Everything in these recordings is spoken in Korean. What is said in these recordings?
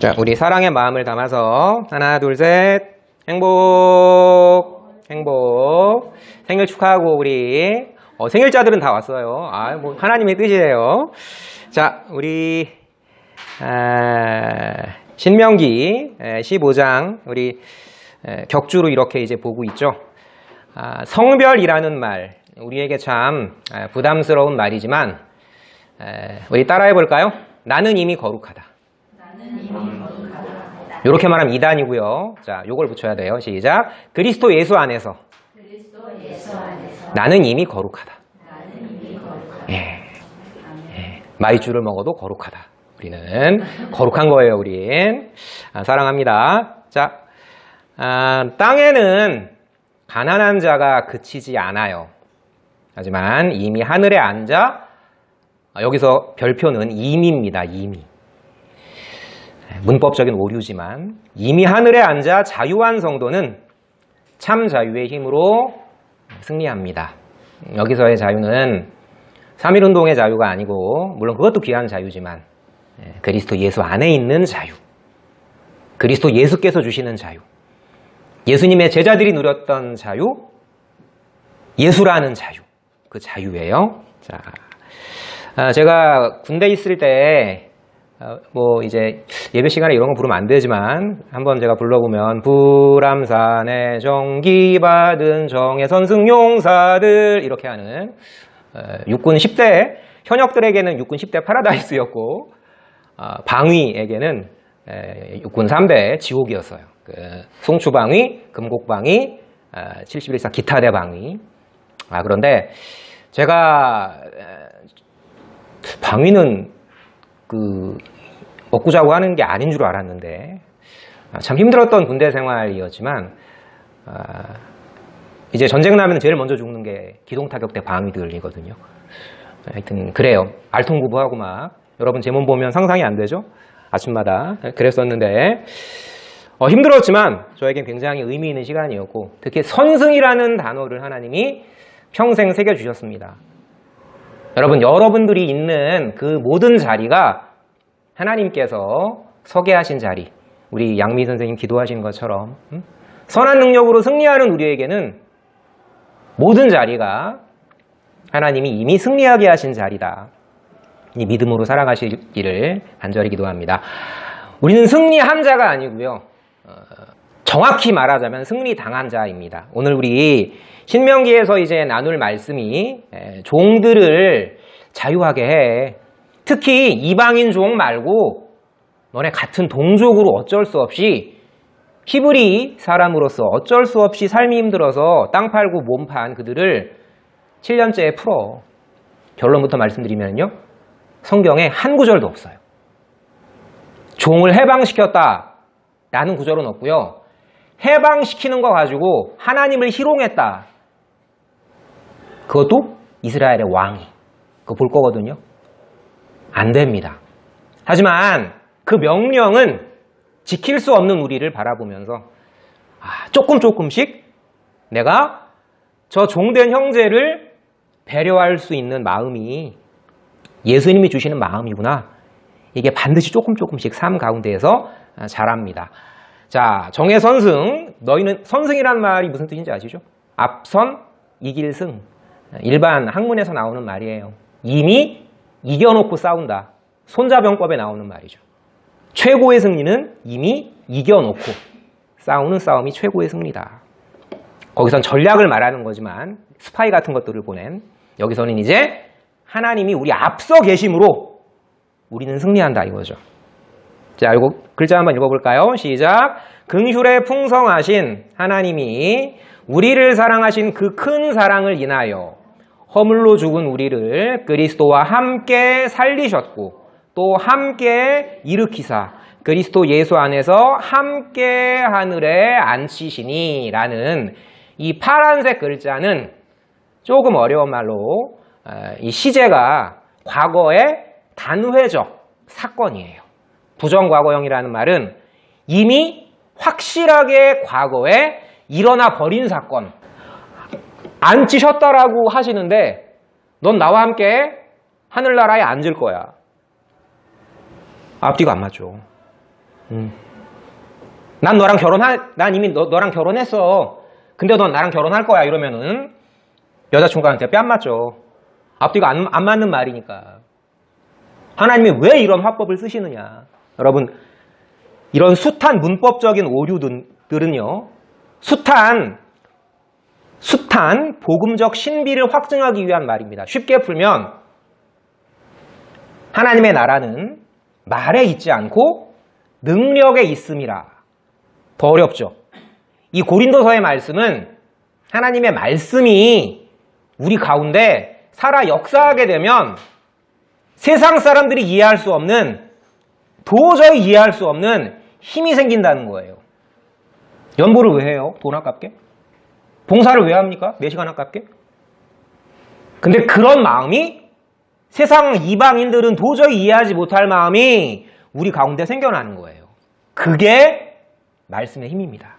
자, 우리 사랑의 마음을 담아서 하나, 둘, 셋. 행복, 행복. 생일 축하하고 우리 생일자들은 다 왔어요. 뭐 하나님의 뜻이에요. 자, 우리 신명기 15장 우리 격주로 이렇게 이제 보고 있죠. 성별이라는 말, 우리에게 참 부담스러운 말이지만 우리 따라해 볼까요? 나는 이미 거룩하다. 이렇게 말하면 이단이고요. 자, 요걸 붙여야 돼요. 시작. 그리스도 예수 안에서. 나는 이미 거룩하다. 예. 마이쮸를 먹어도 거룩하다. 우리는 거룩한 거예요. 우린 사랑합니다. 자, 땅에는 가난한 자가 그치지 않아요. 하지만 이미 하늘에 앉아, 여기서 별표는 이미입니다. 이미. 문법적인 오류지만 이미 하늘에 앉아 자유한 성도는 참 자유의 힘으로 승리합니다. 여기서의 자유는 3.1운동의 자유가 아니고, 물론 그것도 귀한 자유지만 그리스도 예수 안에 있는 자유, 그리스도 예수께서 주시는 자유, 예수님의 제자들이 누렸던 자유, 예수라는 자유, 그 자유예요. 자, 제가 군대 있을 때 뭐 이제 예배 시간에 이런 거 부르면 안 되지만 한번 제가 불러보면 불암산에 정기받은 정예선 승용사들 이렇게 하는 육군 10대 현역들에게는 육군 10대 파라다이스였고 방위에게는 육군 3대 지옥이었어요. 그 송추방위, 금곡방위, 71사 기타대 방위. 그런데 제가 방위는 먹고 자고 하는 게 아닌 줄 알았는데 참 힘들었던 군대 생활이었지만 이제 전쟁 나면 제일 먼저 죽는 게 기동타격대 방위들이거든요. 하여튼 그래요. 알통부부하고 막 여러분 제 몸 보면 상상이 안 되죠? 아침마다 그랬었는데 힘들었지만 저에겐 굉장히 의미 있는 시간이었고, 특히 선승이라는 단어를 하나님이 평생 새겨주셨습니다. 여러분들이 있는 그 모든 자리가 하나님께서 서게 하신 자리, 우리 양미 선생님 기도하신 것처럼 선한 능력으로 승리하는 우리에게는 모든 자리가 하나님이 이미 승리하게 하신 자리다. 이 믿음으로 살아가시기를 간절히 기도합니다. 우리는 승리한 자가 아니고요, 정확히 말하자면 승리당한 자입니다. 오늘 우리 신명기에서 이제 나눌 말씀이 종들을 자유하게 해. 특히 이방인 종 말고 너네 같은 동족으로 어쩔 수 없이 히브리 사람으로서 어쩔 수 없이 삶이 힘들어서 땅 팔고 몸 판 그들을 7년째에 풀어. 결론부터 말씀드리면요, 성경에 한 구절도 없어요. 종을 해방시켰다라는 구절은 없고요, 해방시키는 거 가지고 하나님을 희롱했다, 그것도 이스라엘의 왕이 그거 볼 거거든요. 안 됩니다. 하지만 그 명령은 지킬 수 없는 우리를 바라보면서 조금씩 내가 저 종된 형제를 배려할 수 있는 마음이 예수님이 주시는 마음이구나, 이게 반드시 조금씩 삶 가운데에서 자랍니다. 자, 정의 선승, 너희는, 선승이란 말이 무슨 뜻인지 아시죠? 앞선, 이길 승. 일반 학문에서 나오는 말이에요. 이미 이겨놓고 싸운다. 손자병법에 나오는 말이죠. 최고의 승리는 이미 이겨놓고 싸우는 싸움이 최고의 승리다. 거기선 전략을 말하는 거지만 스파이 같은 것들을 보낸, 여기서는 이제 하나님이 우리 앞서 계심으로 우리는 승리한다 이거죠. 자, 이거 글자 한번 읽어볼까요? 시작. 긍휼에 풍성하신 하나님이 우리를 사랑하신 그 큰 사랑을 인하여 허물로 죽은 우리를 그리스도와 함께 살리셨고 또 함께 일으키사 그리스도 예수 안에서 함께 하늘에 앉히시니 라는 이 파란색 글자는 조금 어려운 말로 이 시제가 과거의 단회적 사건이에요. 부정과거형이라는 말은 이미 확실하게 과거에 일어나 버린 사건. 앉히셨다라고 하시는데 넌 나와 함께 하늘나라에 앉을 거야. 앞뒤가 안 맞죠. 난 이미 너랑 결혼했어. 근데 넌 나랑 결혼할 거야. 이러면은 여자친구한테 뺨 맞죠. 앞뒤가 안 맞는 말이니까. 하나님이 왜 이런 화법을 쓰시느냐. 여러분, 이런 숱한 문법적인 오류들은요, 숱한 복음적 신비를 확증하기 위한 말입니다. 쉽게 풀면 하나님의 나라는 말에 있지 않고 능력에 있음이라. 더 어렵죠. 이 고린도서의 말씀은 하나님의 말씀이 우리 가운데 살아 역사하게 되면 세상 사람들이 이해할 수 없는, 도저히 이해할 수 없는 힘이 생긴다는 거예요. 연보를 왜 해요? 돈 아깝게? 봉사를 왜 합니까? 4시간 아깝게? 근데 그런 마음이 세상 이방인들은 도저히 이해하지 못할 마음이 우리 가운데 생겨나는 거예요. 그게 말씀의 힘입니다.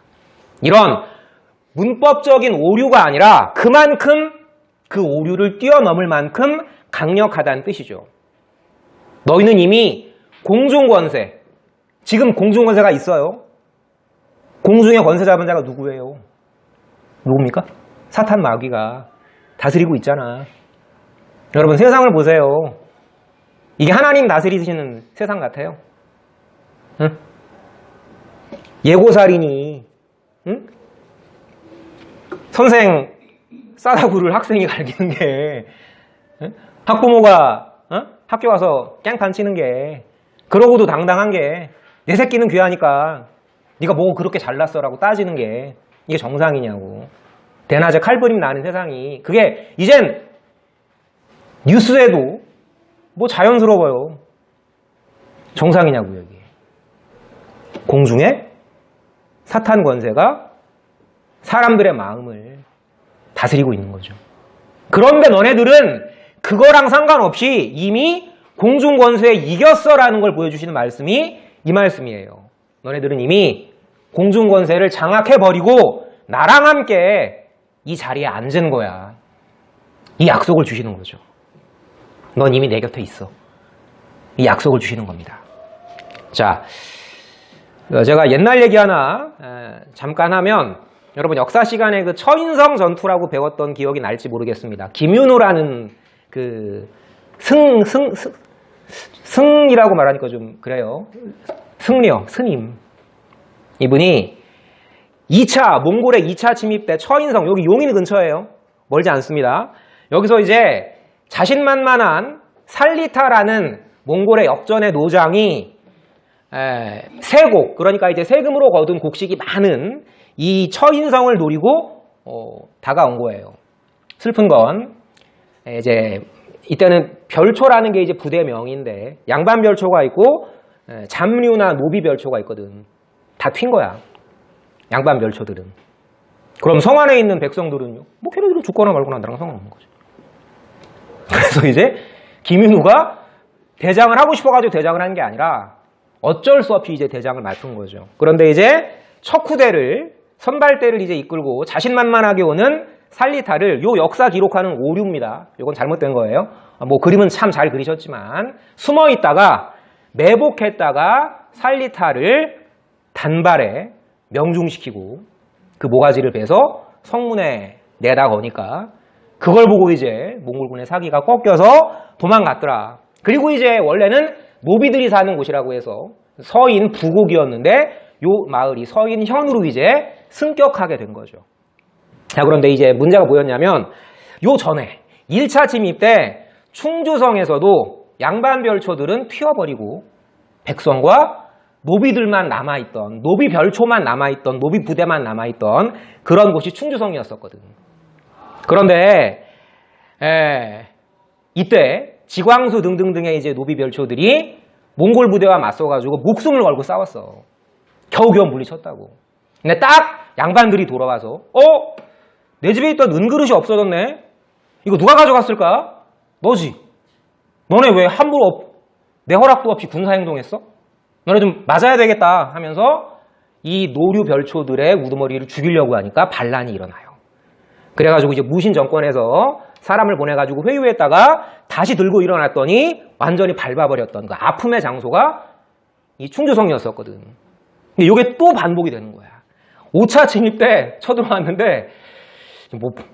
이런 문법적인 오류가 아니라 그만큼 그 오류를 뛰어넘을 만큼 강력하다는 뜻이죠. 너희는 이미 공중권세, 지금 공중권세가 있어요. 공중의 권세 잡은 자가 누구예요? 누굽니까? 사탄 마귀가 다스리고 있잖아. 여러분, 세상을 보세요. 이게 하나님 다스리시는 세상 같아요. 응? 예고살인이, 응? 선생 싸다구를 학생이 갈기는 게, 응? 학부모가 학교 와서 깽판 치는 게, 그러고도 당당한 게, 내 새끼는 귀하니까 네가 뭐 그렇게 잘났어라고 따지는 게 이게 정상이냐고. 대낮에 칼부림 나는 세상이, 그게 이젠 뉴스에도 뭐 자연스러워요. 정상이냐고요, 이게. 공중에 사탄 권세가 사람들의 마음을 다스리고 있는 거죠. 그런데 너네들은 그거랑 상관없이 이미 공중 권세에 이겼어라는 걸 보여주시는 말씀이 이 말씀이에요. 너네들은 이미 공중 권세를 장악해버리고 나랑 함께 이 자리에 앉은 거야. 이 약속을 주시는 거죠. 넌 이미 내 곁에 있어. 이 약속을 주시는 겁니다. 자, 제가 옛날 얘기 하나 잠깐 하면, 여러분 역사 시간에 그 처인성 전투라고 배웠던 기억이 날지 모르겠습니다. 김윤호라는 그 승이라고 말하니까 좀 그래요. 스님. 이분이 몽골의 2차 침입 때 처인성, 여기 용인 근처예요. 멀지 않습니다. 여기서 이제 자신만만한 살리타라는 몽골의 역전의 노장이 세곡, 그러니까 이제 세금으로 거둔 곡식이 많은 이 처인성을 노리고 다가온 거예요. 슬픈 건 이제 이때는 별초라는 게 이제 부대명인데 양반 별초가 있고 잠류나 노비 별초가 있거든. 다 튄 거야. 양반 별초들은. 그럼 성 안에 있는 백성들은요? 뭐 걔네들은 죽거나 말거나 나랑 상관없는 거죠. 그래서 이제 김윤우가 대장을 하고 싶어가지고 대장을 한 게 아니라 어쩔 수 없이 이제 대장을 맡은 거죠. 그런데 이제 척후대를, 선발대를 이제 이끌고 자신만만하게 오는 살리타를, 요 역사 기록하는 오류입니다. 요건 잘못된 거예요. 뭐 그림은 참 잘 그리셨지만 숨어 있다가 매복했다가 살리타를 단발에 명중시키고 그 모가지를 베서 성문에 내다 거니까 그걸 보고 이제 몽골군의 사기가 꺾여서 도망갔더라. 그리고 이제 원래는 노비들이 사는 곳이라고 해서 서인 부곡이었는데 요 마을이 서인현으로 이제 승격하게 된 거죠. 자, 그런데 이제 문제가 뭐였냐면 요 전에 1차 침입 때 충주성에서도 양반 별초들은 튀어버리고 백성과 노비들만 남아있던, 노비 별초만 남아있던, 노비 부대만 남아있던 그런 곳이 충주성이었었거든. 그런데 이때 지광수 등등등의 이제 노비 별초들이 몽골 부대와 맞서가지고 목숨을 걸고 싸웠어. 겨우겨우 물리쳤다고. 근데 딱 양반들이 돌아와서 내 집에 있던 은그릇이 없어졌네. 이거 누가 가져갔을까? 너지. 너네 왜 함부로 내 허락도 없이 군사행동했어? 너네 좀 맞아야 되겠다 하면서 이 노류 별초들의 우두머리를 죽이려고 하니까 반란이 일어나요. 그래가지고 이제 무신 정권에서 사람을 보내가지고 회유했다가 다시 들고 일어났더니 완전히 밟아버렸던 그 아픔의 장소가 이 충주성이었었거든. 근데 이게 또 반복이 되는 거야. 5차 침입 때 쳐들어왔는데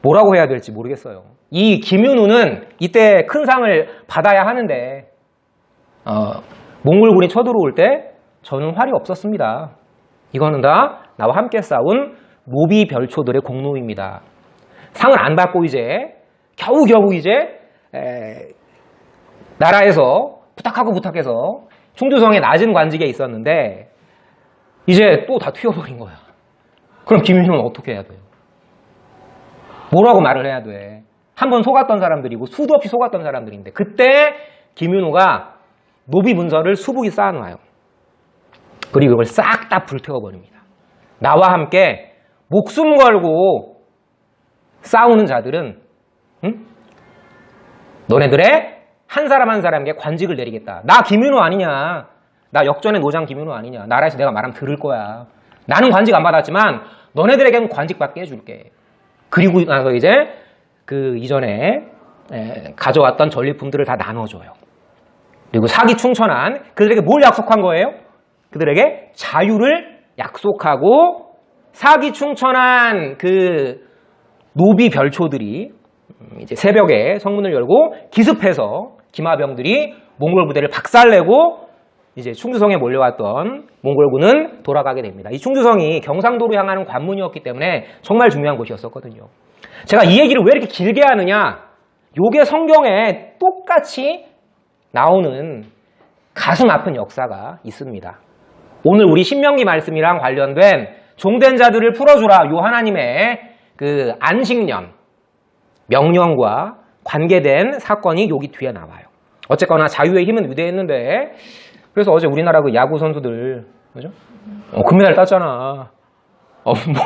뭐라고 해야 될지 모르겠어요. 이 김윤우는 이때 큰 상을 받아야 하는데 몽골군이 쳐들어올 때 저는 활이 없었습니다. 이거는 다 나와 함께 싸운 노비 별초들의 공로입니다. 상을 안 받고 이제 겨우겨우 이제 나라에서 부탁해서 충주성의 낮은 관직에 있었는데 이제 또 다 튀어버린 거야. 그럼 김윤우는 어떻게 해야 돼요? 뭐라고 말을 해야 돼? 한번 속았던 사람들이고 수도 없이 속았던 사람들인데 그때 김윤우가 노비 문서를 수북이 쌓아놓아요. 그리고 이걸 싹 다 불태워버립니다. 나와 함께 목숨 걸고 싸우는 자들은 너네들의 한 사람 한 사람에게 관직을 내리겠다. 나 김윤우 아니냐. 나 역전의 노장 김윤우 아니냐. 나라에서 내가 말하면 들을 거야. 나는 관직 안 받았지만 너네들에게는 관직 받게 해줄게. 그리고 나서 이제 그 이전에 가져왔던 전리품들을 다 나눠줘요. 그리고 사기충천한 그들에게 뭘 약속한 거예요? 그들에게 자유를 약속하고 사기충천한 그 노비 별초들이 이제 새벽에 성문을 열고 기습해서 기마병들이 몽골 부대를 박살내고 이제 충주성에 몰려왔던 몽골군은 돌아가게 됩니다. 이 충주성이 경상도로 향하는 관문이었기 때문에 정말 중요한 곳이었었거든요. 제가 이 얘기를 왜 이렇게 길게 하느냐? 요게 성경에 똑같이 나오는 가슴 아픈 역사가 있습니다. 오늘 우리 신명기 말씀이랑 관련된 종된 자들을 풀어주라 요 하나님의 그 안식년 명령과 관계된 사건이 여기 뒤에 나와요. 어쨌거나 자유의 힘은 위대했는데 그래서 어제 우리나라 그 야구 선수들 그죠? 금메달 땄잖아.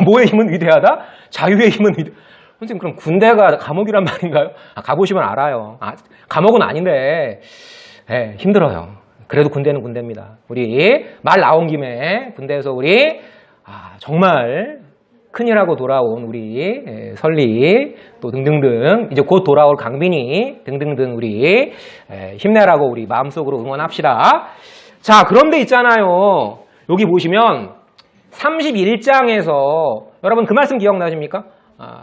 뭐의 힘은 위대하다? 자유의 힘은 위대. 선생님 그럼 군대가 감옥이란 말인가요? 가보시면 알아요. 감옥은 아닌데 힘들어요. 그래도 군대는 군대입니다. 우리 말 나온 김에 군대에서 우리 정말 큰일하고 돌아온 우리 설리 또 등등등 이제 곧 돌아올 강빈이 등등등 우리 힘내라고 우리 마음속으로 응원합시다. 자, 그런데 있잖아요. 여기 보시면 31장에서 여러분 그 말씀 기억나십니까?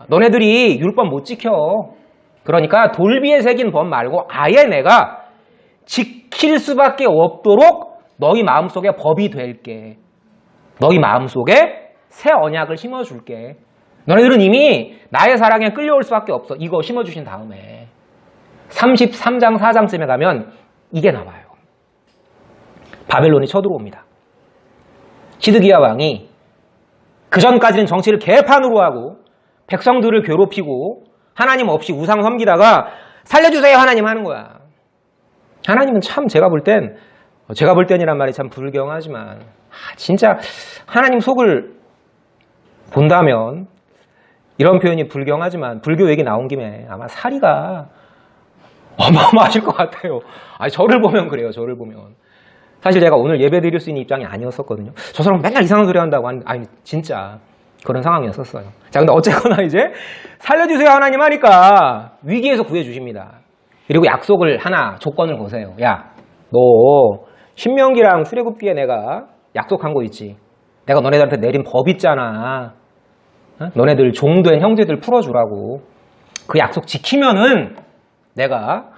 너네들이 율법 못 지켜. 그러니까 돌비에 새긴 법 말고 아예 내가 지킬 수밖에 없도록 너희 마음속에 법이 될게. 너희 마음속에 새 언약을 심어줄게. 너네들은 이미 나의 사랑에 끌려올 수밖에 없어. 이거 심어주신 다음에 33장 4장쯤에 가면 이게 나와요. 바벨론이 쳐들어옵니다. 시드기야 왕이 그전까지는 정치를 개판으로 하고 백성들을 괴롭히고 하나님 없이 우상 섬기다가 살려주세요 하나님 하는 거야. 하나님은 참 제가 볼 땐이란 말이 참 불경하지만 진짜 하나님 속을 본다면 이런 표현이 불경하지만 불교 얘기 나온 김에 아마 사리가 어마어마하실 것 같아요. 저를 보면 그래요. 저를 보면. 사실 제가 오늘 예배 드릴 수 있는 입장이 아니었었거든요. 저 사람 맨날 이상한 소리 한다고 아니 진짜 그런 상황이었었어요. 자, 근데 어쨌거나 이제 살려주세요 하나님 하니까 위기에서 구해주십니다. 그리고 약속을 하나 조건을 거세요. 야, 너 신명기랑 출애굽기에 내가 약속한 거 있지. 내가 너네들한테 내린 법 있잖아. 너네들 종된 형제들 풀어주라고. 그 약속 지키면은 내가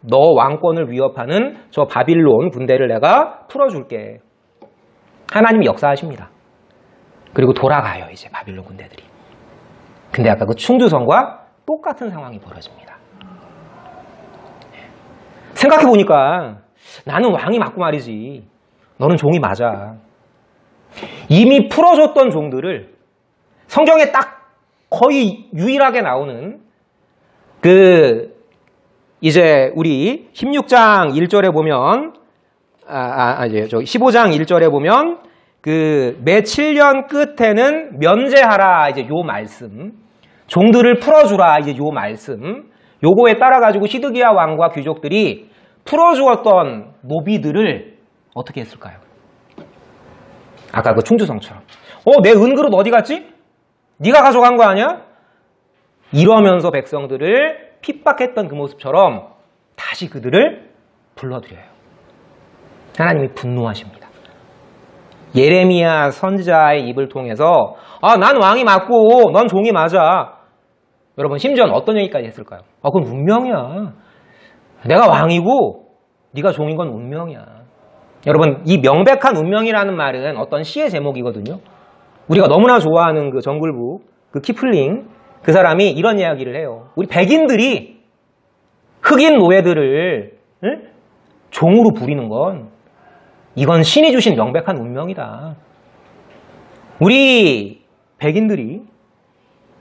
너 왕권을 위협하는 저 바빌론 군대를 내가 풀어줄게. 하나님이 역사하십니다. 그리고 돌아가요 이제 바빌론 군대들이. 근데 아까 그 충주성과 똑같은 상황이 벌어집니다. 생각해보니까 나는 왕이 맞고 말이지 너는 종이 맞아. 이미 풀어줬던 종들을 성경에 딱 거의 유일하게 나오는 이제 우리 16장 1절에 보면 이제 15장 1절에 보면 매 7년 끝에는 면제하라 이제 요 말씀. 종들을 풀어주라 이제 요 말씀. 요거에 따라 가지고 시드기야 왕과 귀족들이 풀어주었던 노비들을 어떻게 했을까요? 아까 그 충주성처럼. 내 은그릇 어디 갔지? 네가 가져간 거 아니야? 이러면서 백성들을 핍박했던 그 모습처럼 다시 그들을 불러들여요. 하나님이 분노하십니다. 예레미야 선지자의 입을 통해서 난 왕이 맞고 넌 종이 맞아. 여러분 심지어는 어떤 얘기까지 했을까요? 그건 운명이야. 내가 왕이고 네가 종인 건 운명이야. 여러분 이 명백한 운명이라는 말은 어떤 시의 제목이거든요. 우리가 너무나 좋아하는 그 정글북 그 키플링 그 사람이 이런 이야기를 해요. 우리 백인들이 흑인 노예들을 종으로 부리는 건 이건 신이 주신 명백한 운명이다. 우리 백인들이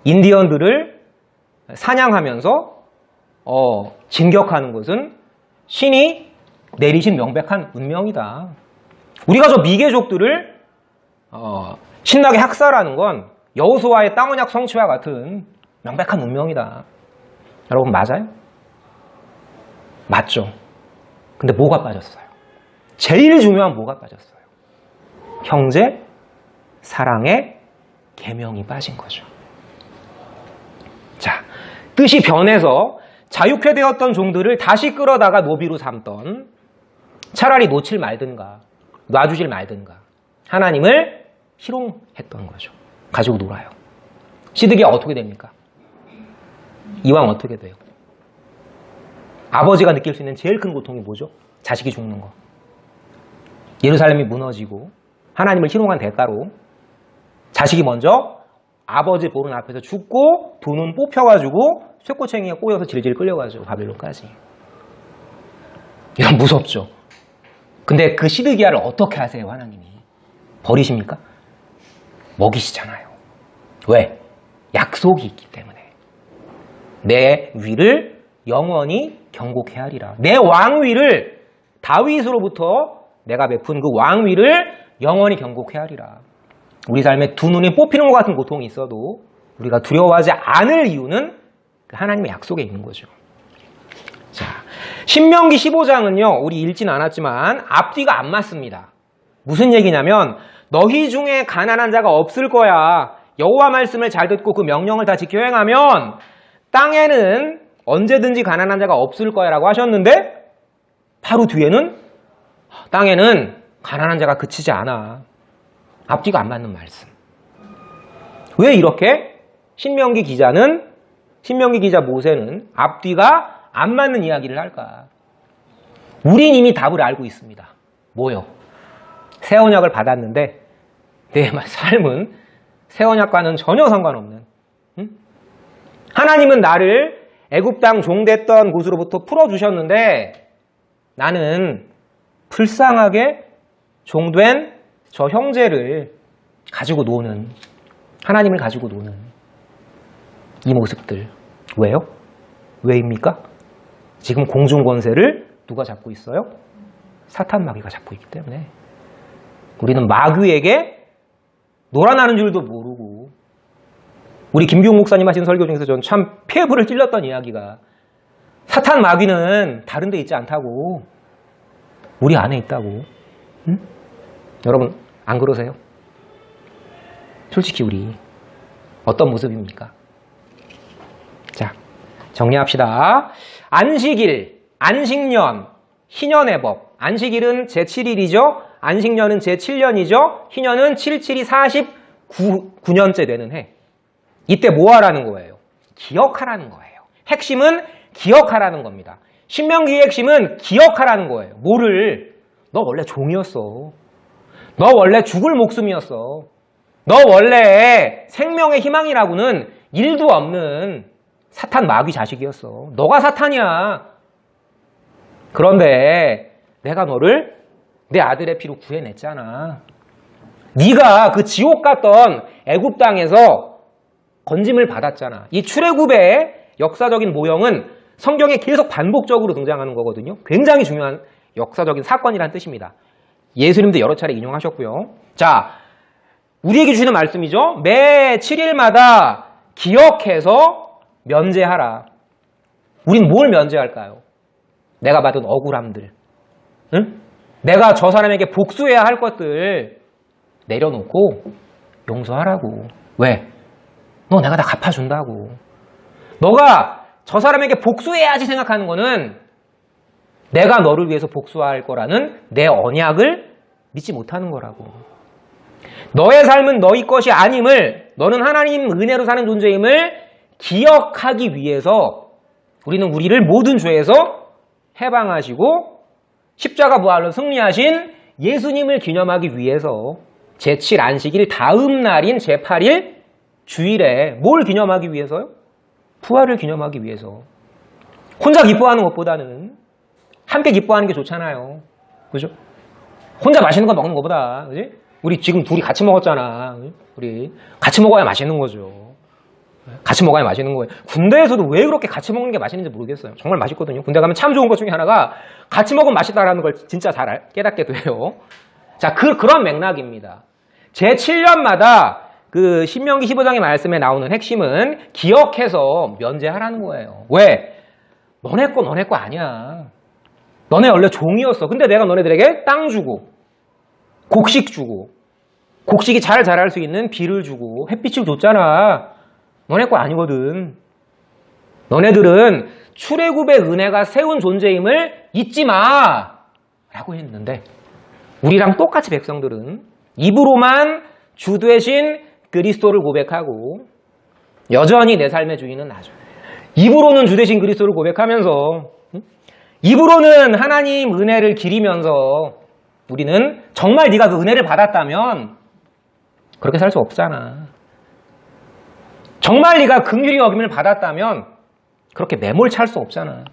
인디언들을 사냥하면서 진격하는 것은 신이 내리신 명백한 운명이다. 우리가 저 미개족들을 신나게 학살하는 건 여호수아의 땅 언약 성취와 같은 명백한 운명이다. 여러분 맞아요? 맞죠. 근데 뭐가 빠졌어요? 제일 중요한 뭐가 빠졌어요? 형제, 사랑의 계명이 빠진 거죠. 자, 뜻이 변해서 자유케 되었던 종들을 다시 끌어다가 노비로 삼던 차라리 놓칠 말든가 놔주질 말든가 하나님을 희롱했던 거죠. 가지고 놀아요. 시드기야 어떻게 됩니까? 이왕 어떻게 돼요? 아버지가 느낄 수 있는 제일 큰 고통이 뭐죠? 자식이 죽는 거. 예루살렘이 무너지고 하나님을 희롱한 대가로 자식이 먼저 아버지 보는 앞에서 죽고 두 눈 뽑혀가지고 쇠꼬챙이에 꼬여서 질질 끌려가지고 바빌론까지. 이건 무섭죠. 근데 그 시드기야를 어떻게 하세요 하나님이? 버리십니까? 먹이시잖아요. 왜? 약속이 있기 때문에. 내 위를 영원히 경고케 하리라. 내 왕위를 다윗으로부터 내가 베푼 그 왕위를 영원히 경고케 하리라. 우리 삶에 두 눈이 뽑히는 것 같은 고통이 있어도 우리가 두려워하지 않을 이유는 그 하나님의 약속에 있는 거죠. 자, 신명기 15장은요, 우리 읽진 않았지만 앞뒤가 안 맞습니다. 무슨 얘기냐면 너희 중에 가난한 자가 없을 거야. 여호와 말씀을 잘 듣고 그 명령을 다 지켜 행하면 땅에는 언제든지 가난한 자가 없을 거야 라고 하셨는데 바로 뒤에는 땅에는 가난한 자가 그치지 않아. 앞뒤가 안 맞는 말씀. 왜 이렇게 신명기 기자 모세는 앞뒤가 안 맞는 이야기를 할까? 우린 이미 답을 알고 있습니다. 뭐요? 새 언약을 받았는데 내 삶은 새 언약과는 전혀 상관없는, 하나님은 나를 애굽 땅 종됐던 곳으로부터 풀어주셨는데 나는 불쌍하게 종된 저 형제를 가지고 노는, 하나님을 가지고 노는 이 모습들. 왜요? 왜입니까? 지금 공중 권세를 누가 잡고 있어요? 사탄 마귀가 잡고 있기 때문에. 우리는 마귀에게 놀아나는 줄도 모르고, 우리 김기용 목사님 하신 설교 중에서 전 참 폐부를 찔렸던 이야기가 사탄 마귀는 다른 데 있지 않다고, 우리 안에 있다고. 응? 여러분 안 그러세요? 솔직히 우리 어떤 모습입니까? 자, 정리합시다. 안식일, 안식년, 희년의 법. 안식일은 제7일이죠. 안식년은 제7년이죠. 희년은 77이 49년째 되는 해. 이때 뭐 하라는 거예요? 기억하라는 거예요. 핵심은 기억하라는 겁니다. 신명기의 핵심은 기억하라는 거예요. 뭐를? 너 원래 종이었어. 너 원래 죽을 목숨이었어. 너 원래 생명의 희망이라고는 일도 없는 사탄 마귀 자식이었어. 너가 사탄이야. 그런데 내가 너를 내 아들의 피로 구해냈잖아. 네가 그 지옥 같던 애굽 땅에서 건짐을 받았잖아. 이 출애굽의 역사적인 모형은 성경에 계속 반복적으로 등장하는 거거든요. 굉장히 중요한 역사적인 사건이라는 뜻입니다. 예수님도 여러 차례 인용하셨고요. 자, 우리에게 주시는 말씀이죠. 매 7일마다 기억해서 면제하라. 우린 뭘 면제할까요? 내가 받은 억울함들, 응? 내가 저 사람에게 복수해야 할 것들 내려놓고 용서하라고. 왜? 너 내가 다 갚아준다고. 너가 저 사람에게 복수해야지 생각하는 거는 내가 너를 위해서 복수할 거라는 내 언약을 믿지 못하는 거라고. 너의 삶은 너희 것이 아님을, 너는 하나님 은혜로 사는 존재임을 기억하기 위해서 우리는 우리를 모든 죄에서 해방하시고 십자가 부활로 승리하신 예수님을 기념하기 위해서 제7 안식일 다음 날인 제8일 주일에 뭘 기념하기 위해서요? 부활을 기념하기 위해서. 혼자 기뻐하는 것보다는 함께 기뻐하는 게 좋잖아요. 그죠? 혼자 맛있는 거 먹는 것보다, 그지? 우리 지금 둘이 같이 먹었잖아. 우리 같이 먹어야 맛있는 거죠. 같이 먹어야 맛있는 거예요. 군대에서도 왜 그렇게 같이 먹는 게 맛있는지 모르겠어요. 정말 맛있거든요. 군대 가면 참 좋은 것 중에 하나가 같이 먹으면 맛있다라는 걸 진짜 잘 깨닫게 돼요. 자, 그런 맥락입니다. 제7년마다 그 신명기 15장의 말씀에 나오는 핵심은 기억해서 면제하라는 거예요. 왜? 너네 거 아니야. 너네 원래 종이었어. 근데 내가 너네들에게 땅 주고 곡식 주고 곡식이 잘 자랄 수 있는 비를 주고 햇빛을 줬잖아. 너네 거 아니거든. 너네들은 출애굽의 은혜가 세운 존재임을 잊지 마! 라고 했는데 우리랑 똑같이 백성들은 입으로만 주 되신 그리스도를 고백하고 여전히 내 삶의 주인은 나죠. 입으로는 주 되신 그리스도를 고백하면서 입으로는 하나님 은혜를 기리면서 우리는 정말 네가 그 은혜를 받았다면 그렇게 살 수 없잖아. 정말 네가 긍휼히 여김을 받았다면 그렇게 매몰찰 수 없잖아.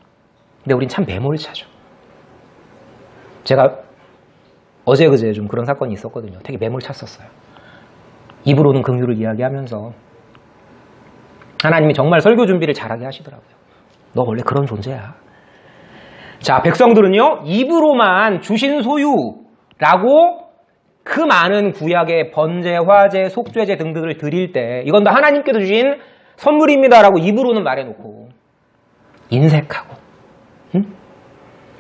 근데 우린 참 매몰차죠. 제가 어제 그제 좀 그런 사건이 있었거든요. 되게 매몰찼었어요. 입으로는 긍휼을 이야기하면서 하나님이 정말 설교 준비를 잘하게 하시더라고요. 너 원래 그런 존재야. 자, 백성들은요, 입으로만 주신 소유라고 그 많은 구약의 번제, 화제, 속죄제 등등을 드릴 때 이건 다 하나님께서 주신 선물입니다라고 입으로는 말해놓고 인색하고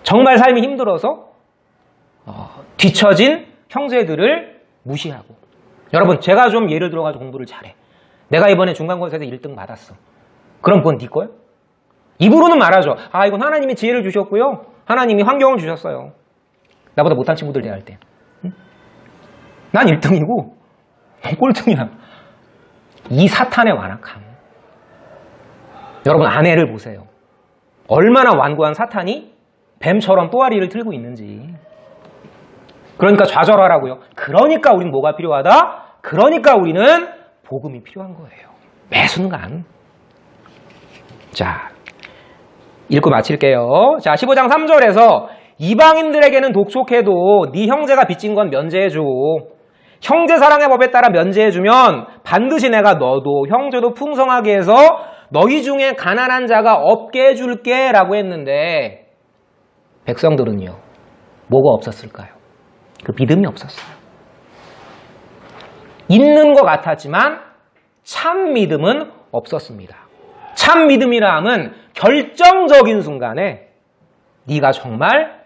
정말 삶이 힘들어서 뒤처진 형제들을 무시하고. 여러분, 제가 좀 예를 들어가지고 공부를 잘해. 내가 이번에 중간고사에서 1등 받았어. 그럼 그건 네 거야? 입으로는 말하죠. 아, 이건 하나님이 지혜를 주셨고요. 하나님이 환경을 주셨어요. 나보다 못한 친구들 대할 때. 난 1등이고 넌 꼴등이야. 이 사탄의 완악함. 여러분, 아내를 보세요. 얼마나 완고한 사탄이 뱀처럼 또아리를 들고 있는지. 그러니까 좌절하라고요. 그러니까 우린 뭐가 필요하다? 그러니까 우리는 복음이 필요한 거예요. 매 순간. 자, 읽고 마칠게요. 자, 15장 3절에서 이방인들에게는 독촉해도 네 형제가 빚진 건 면제해줘. 형제 사랑의 법에 따라 면제해주면 반드시 내가 너도 형제도 풍성하게 해서 너희 중에 가난한 자가 없게 해줄게 라고 했는데 백성들은요, 뭐가 없었을까요? 그 믿음이 없었어요. 있는 것 같았지만 참 믿음은 없었습니다. 참 믿음이라 함은 결정적인 순간에 네가 정말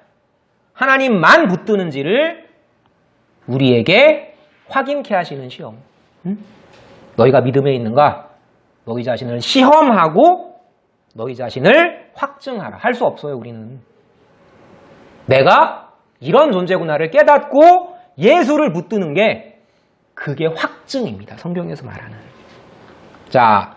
하나님만 붙드는지를 우리에게 확인케 하시는 시험. 너희가 믿음에 있는가? 너희 자신을 시험하고 너희 자신을 확증하라. 할 수 없어요, 우리는. 내가 이런 존재구나를 깨닫고 예수를 붙드는 게 그게 확증입니다. 성경에서 말하는. 자,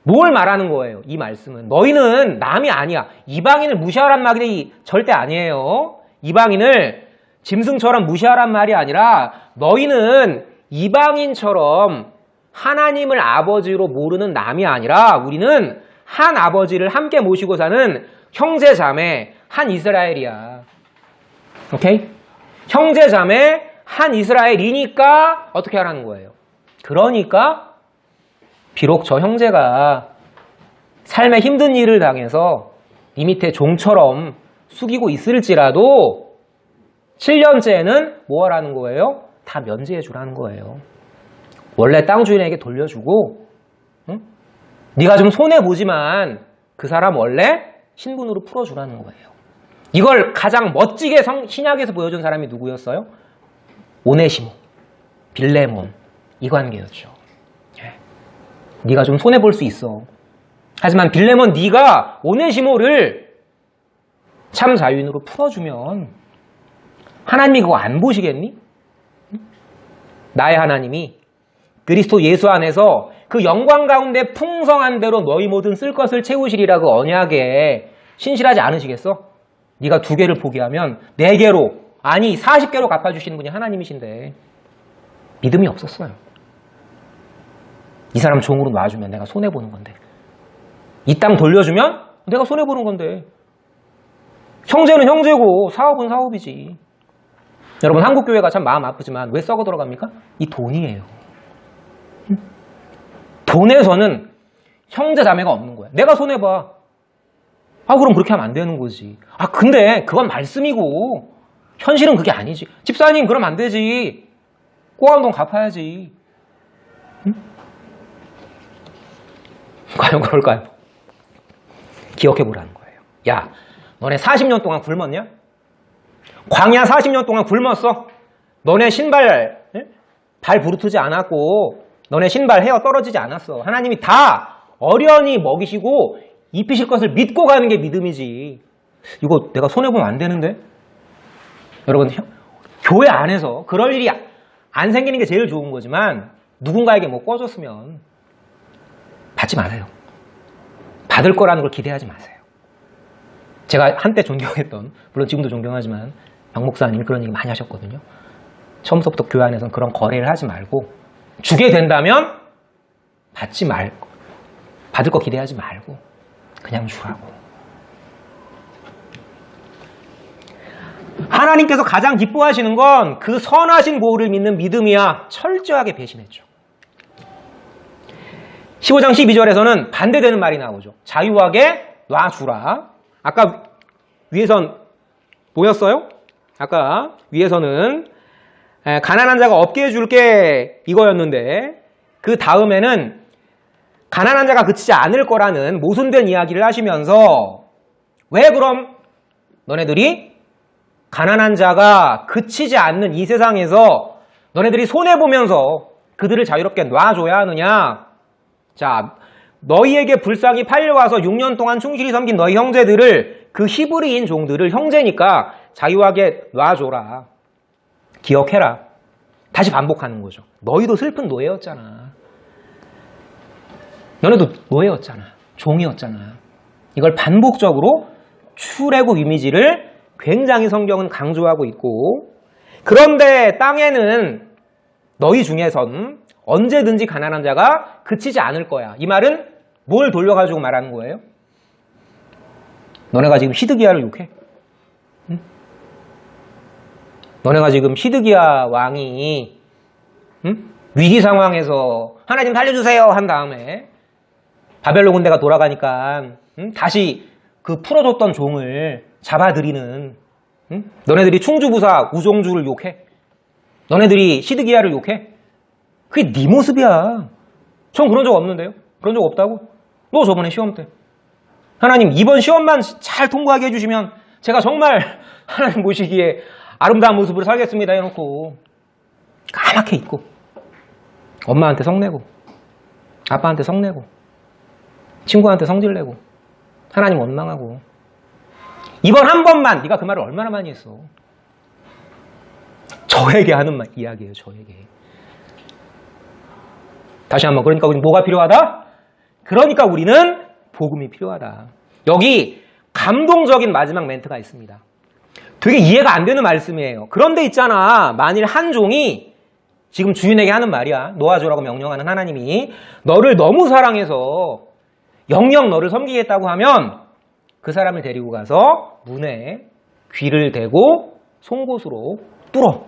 뭘 말하는 거예요? 이 말씀은 너희는 남이 아니야. 이방인을 무시하란 말이 절대 아니에요. 이방인을 짐승처럼 무시하란 말이 아니라 너희는 이방인처럼 하나님을 아버지로 모르는 남이 아니라 우리는 한 아버지를 함께 모시고 사는 형제 자매 한 이스라엘이야. 오케이? 형제 자매 한 이스라엘이니까 어떻게 하라는 거예요? 그러니까 비록 저 형제가 삶에 힘든 일을 당해서 네 밑에 종처럼 숙이고 있을지라도 7년째는 뭐 하라는 거예요? 다 면제해 주라는 거예요. 원래 땅 주인에게 돌려주고 응? 네가 좀 손해보지만 그 사람 원래 신분으로 풀어주라는 거예요. 이걸 가장 멋지게 신약에서 보여준 사람이 누구였어요? 오네시모, 빌레몬 이 관계였죠. 네가 좀 손해볼 수 있어. 하지만 빌레몬 네가 오네시모를 참 자유인으로 풀어주면 하나님이 그거 안 보시겠니? 나의 하나님이 그리스도 예수 안에서 그 영광 가운데 풍성한 대로 너희 모든 쓸 것을 채우시리라고 언약에 신실하지 않으시겠어? 네가 2개를 포기하면 4개로, 아니 40개로 갚아주시는 분이 하나님이신데 믿음이 없었어요. 이 사람 종으로 놔주면 내가 손해보는 건데, 이 땅 돌려주면 내가 손해보는 건데, 형제는 형제고 사업은 사업이지. 여러분, 한국교회가 참 마음 아프지만 왜 썩어 들어갑니까? 이 돈이에요. 돈에서는 형제 자매가 없는 거야. 내가 손해봐. 그럼 그렇게 하면 안 되는 거지. 근데 그건 말씀이고 현실은 그게 아니지. 집사님, 그럼 안 되지. 꼬아온 돈 갚아야지. 과연 그럴까요? 기억해보라는 거예요. 야, 너네 40년 동안 굶었냐? 광야 40년 동안 굶었어? 너네 신발 발 부르트지 않았고 너네 신발 헤어 떨어지지 않았어. 하나님이 다 어련히 먹이시고 입히실 것을 믿고 가는 게 믿음이지. 이거 내가 손해보면 안 되는데? 여러분, 교회 안에서 그럴 일이 안 생기는 게 제일 좋은 거지만 누군가에게 뭐 꿔줬으면 받지 마세요. 받을 거라는 걸 기대하지 마세요. 제가 한때 존경했던, 물론 지금도 존경하지만 박 목사님이 그런 얘기 많이 하셨거든요. 처음부터 교회 안에서는 그런 거래를 하지 말고 주게 된다면 받지 말고, 받을 거 기대하지 말고 그냥 주라고. 하나님께서 가장 기뻐하시는 건 그 선하신 보호를 믿는 믿음이야. 철저하게 배신했죠. 15장 12절에서는 반대되는 말이 나오죠. 자유하게 놔주라. 아까 위에선 뭐였어요? 아까 위에서는 가난한 자가 없게 해줄게 이거였는데, 그 다음에는 가난한 자가 그치지 않을 거라는 모순된 이야기를 하시면서, 왜 그럼 너네들이 가난한 자가 그치지 않는 이 세상에서 너네들이 손해보면서 그들을 자유롭게 놔줘야 하느냐? 자, 너희에게 불쌍히 팔려와서 6년 동안 충실히 섬긴 너희 형제들을, 그 히브리인 종들을 형제니까 자유하게 놔줘라. 기억해라. 다시 반복하는 거죠. 너희도 슬픈 노예였잖아. 너네도 노예였잖아. 종이었잖아. 이걸 반복적으로 출애굽 이미지를 굉장히 성경은 강조하고 있고, 그런데 땅에는 너희 중에선 언제든지 가난한 자가 그치지 않을 거야. 이 말은 뭘 돌려가지고 말하는 거예요? 너네가 지금 시드기야를 욕해? 응? 너네가 지금 시드기야 왕이 위기 상황에서 하나님 살려주세요 한 다음에 바벨론 군대가 돌아가니까 다시 그 풀어줬던 종을 잡아들이는, 너네들이 충주부사 우종주를 욕해? 너네들이 시드기야를 욕해? 그게 네 모습이야. 전 그런 적 없는데요. 그런 적 없다고? 너 저번에 시험 때 하나님 이번 시험만 잘 통과하게 해주시면 제가 정말 하나님 보시기에 아름다운 모습으로 살겠습니다 해놓고 까맣게 있고, 엄마한테 성내고 아빠한테 성내고 친구한테 성질내고 하나님 원망하고, 이번 한 번만 네가 그 말을 얼마나 많이 했어. 저에게 하는 이야기예요. 저에게. 다시 한번, 그러니까 우리는 뭐가 필요하다? 그러니까 우리는 복음이 필요하다. 여기 감동적인 마지막 멘트가 있습니다. 되게 이해가 안 되는 말씀이에요. 그런데 있잖아, 만일 한 종이 지금 주인에게 하는 말이야. 놓아주라고 명령하는 하나님이 너를 너무 사랑해서 영영 너를 섬기겠다고 하면 그 사람을 데리고 가서 문에 귀를 대고 송곳으로 뚫어.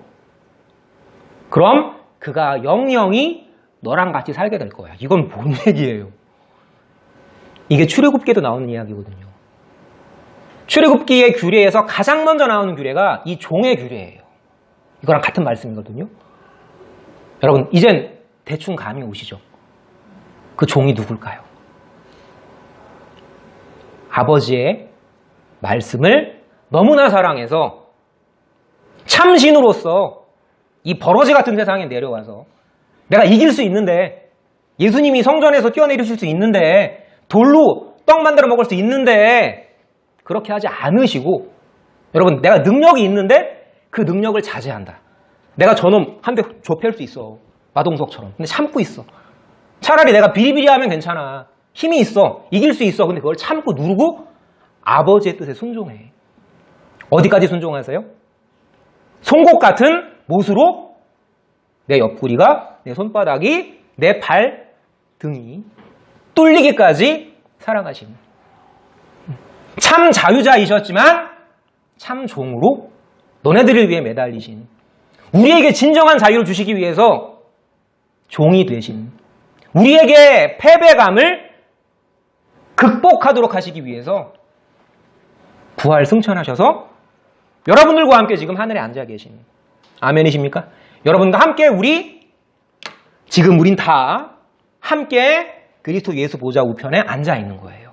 그럼 그가 영영이 너랑 같이 살게 될 거야. 이건 뭔 얘기예요? 이게 출애굽기에도 나오는 이야기거든요. 출애굽기의 규례에서 가장 먼저 나오는 규례가 이 종의 규례예요. 이거랑 같은 말씀이거든요. 여러분, 이젠 대충 감이 오시죠? 그 종이 누굴까요? 아버지의 말씀을 너무나 사랑해서 참신으로서 이 버러지 같은 세상에 내려와서 내가 이길 수 있는데, 예수님이 성전에서 뛰어내리실 수 있는데, 돌로 떡 만들어 먹을 수 있는데 그렇게 하지 않으시고, 여러분, 내가 능력이 있는데 그 능력을 자제한다. 내가 저놈 한 대 좁힐 수 있어. 마동석처럼. 근데 참고 있어. 차라리 내가 비리비리하면 괜찮아. 힘이 있어. 이길 수 있어. 근데 그걸 참고 누르고 아버지의 뜻에 순종해. 어디까지 순종하세요? 송곳 같은 못으로 내 옆구리가, 내 손바닥이, 내 발등이 뚫리기까지 사랑하시는. 참 자유자이셨지만 참 종으로 너네들을 위해 매달리신, 우리에게 진정한 자유를 주시기 위해서 종이 되신, 우리에게 패배감을 극복하도록 하시기 위해서 부활 승천하셔서 여러분들과 함께 지금 하늘에 앉아 계신, 아멘이십니까? 여러분과 함께 지금 우린 다 함께 그리스도 예수 보좌 우편에 앉아 있는 거예요.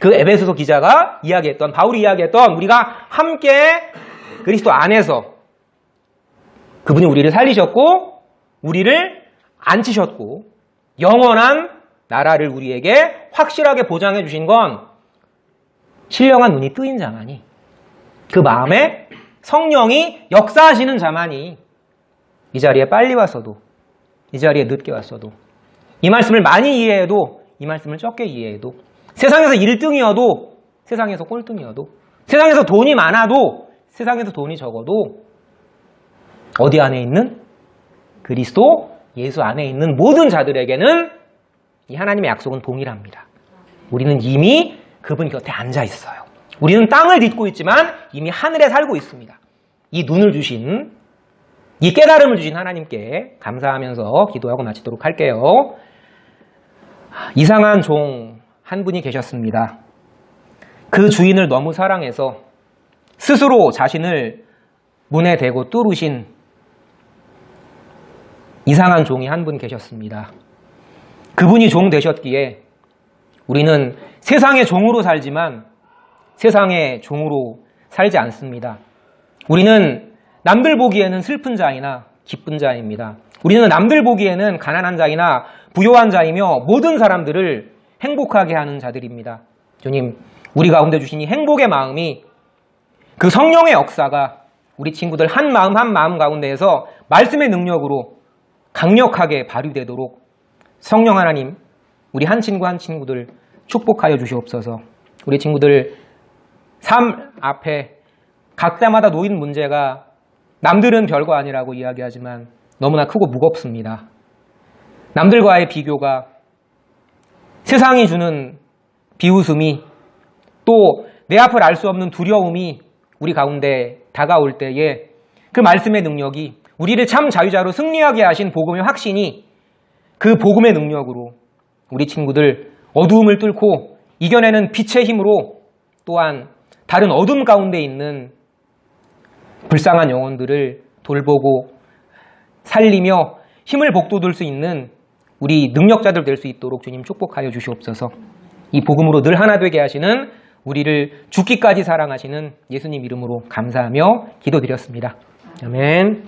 그 에베소서 기자가 이야기했던, 바울이 이야기했던, 우리가 함께 그리스도 안에서 그분이 우리를 살리셨고 우리를 앉히셨고 영원한 나라를 우리에게 확실하게 보장해 주신 건 신령한 눈이 뜨인 자만이, 그 마음에 성령이 역사하시는 자만이 이 자리에 빨리 왔어도, 이 자리에 늦게 왔어도, 이 말씀을 많이 이해해도, 이 말씀을 적게 이해해도, 세상에서 1등이어도, 세상에서 꼴등이어도, 세상에서 돈이 많아도, 세상에서 돈이 적어도 어디 안에 있는? 그리스도 예수 안에 있는 모든 자들에게는 이 하나님의 약속은 동일합니다. 우리는 이미 그분 곁에 앉아 있어요. 우리는 땅을 딛고 있지만 이미 하늘에 살고 있습니다. 이 눈을 주신, 이 깨달음을 주신 하나님께 감사하면서 기도하고 마치도록 할게요. 이상한 종 한 분이 계셨습니다. 그 주인을 너무 사랑해서 스스로 자신을 문에 대고 뚫으신 이상한 종이 한 분 계셨습니다. 그분이 종 되셨기에 우리는 세상의 종으로 살지만 세상의 종으로 살지 않습니다. 우리는 남들 보기에는 슬픈 자이나 기쁜 자입니다. 우리는 남들 보기에는 가난한 자이나 부요한 자이며 모든 사람들을 행복하게 하는 자들입니다. 주님, 우리 가운데 주신 이 행복의 마음이, 그 성령의 역사가 우리 친구들 한 마음 가운데에서 말씀의 능력으로 강력하게 발휘되도록 성령 하나님, 우리 한 친구 한 친구들 축복하여 주시옵소서. 우리 친구들 삶 앞에 각자마다 놓인 문제가 남들은 별거 아니라고 이야기하지만 너무나 크고 무겁습니다. 남들과의 비교가, 세상이 주는 비웃음이, 또 내 앞을 알 수 없는 두려움이 우리 가운데 다가올 때에 그 말씀의 능력이, 우리를 참 자유자로 승리하게 하신 복음의 확신이, 그 복음의 능력으로 우리 친구들 어두움을 뚫고 이겨내는 빛의 힘으로, 또한 다른 어둠 가운데 있는 불쌍한 영혼들을 돌보고 살리며 힘을 북돋을 수 있는 우리 능력자들 될 수 있도록 주님 축복하여 주시옵소서. 이 복음으로 늘 하나 되게 하시는, 우리를 죽기까지 사랑하시는 예수님 이름으로 감사하며 기도드렸습니다. 아멘.